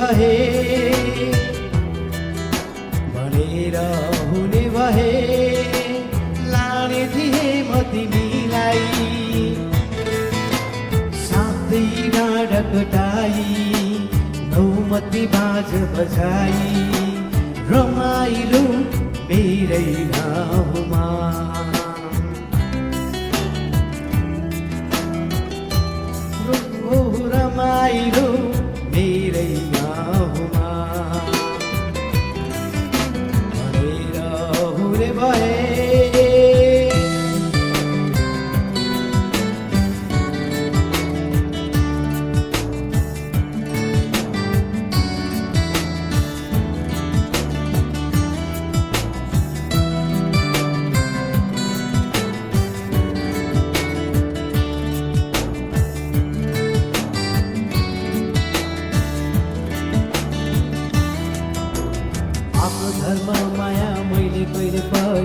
भए भनेर हुने भए लाने थिए म तिमीलाई साथै ढाडकटाई नौमती बाज बजाई रमाइलो मेरै गाउँमा रमाइलो मेरै गाउँमा भनेर हुने भए आफ्नो धर्म माया मैले कहिले पनि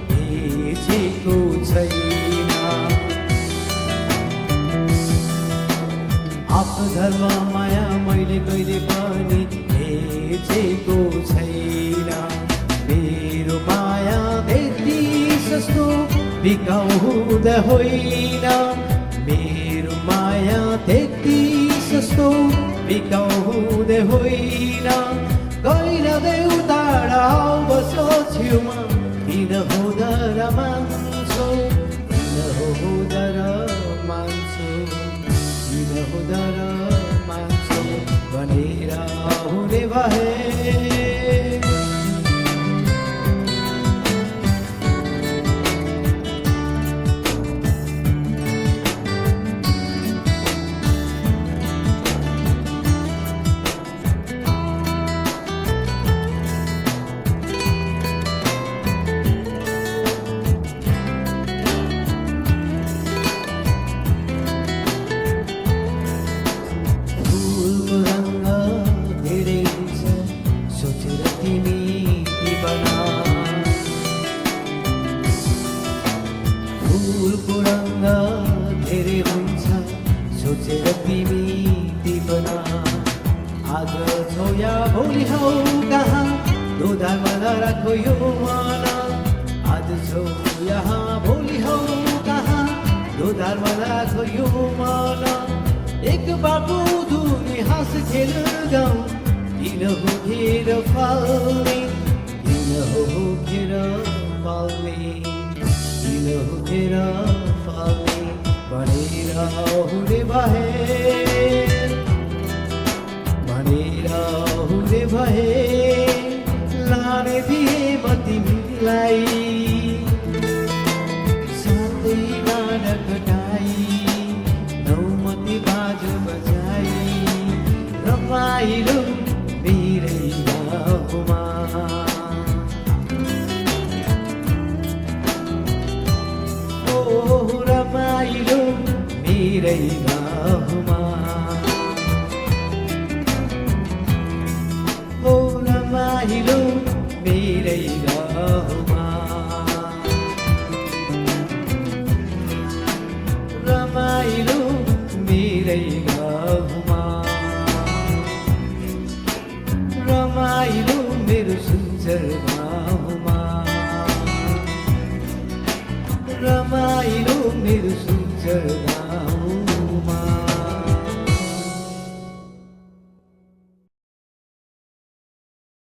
हेरेको छैन आफ्नो धर्म माया मैले कहिले पनि हेरेको छैन मेरो माया त्यति सस्तो बिकाउ हुँदा होइन मेरो माया त्यति सस्तो बिकाउ हुँदै होइन गएर देउता बसो छेउमा किन हुँदर मान्छौ किन हुँदर मान्छौ किन हुँदर मान्छौ भनेर हुने भए फुलको रङ्ग धेरै हुन्छ सोचेर तिमी टिपना आज छौ या भोलि हौ कहाँ दोधारमा नराखो यो मन आज छौ यहाँ भोलि हौ कहाँ दोधारमा राखो यो मन एक बाटो धुनी हाँस खेल गाउँ किन हो घेर फाल्ने किन हो घेर फाल्ने किन हो घेर फाल्ने भनेर हुने भए लाने थिए म तिमीलाई साथै ढाडकटाई नौमती बाज बजाई रमाइलो मेरै गाउँमा ओ रमाइलो मेरै गाउँमा ओ रमाइलो मेरै गाउँमा रमाइलो मेरै गाउँमा रमाइलो मेरो सुन्दर गाउँमा रमाइलो मेरो सुन्दर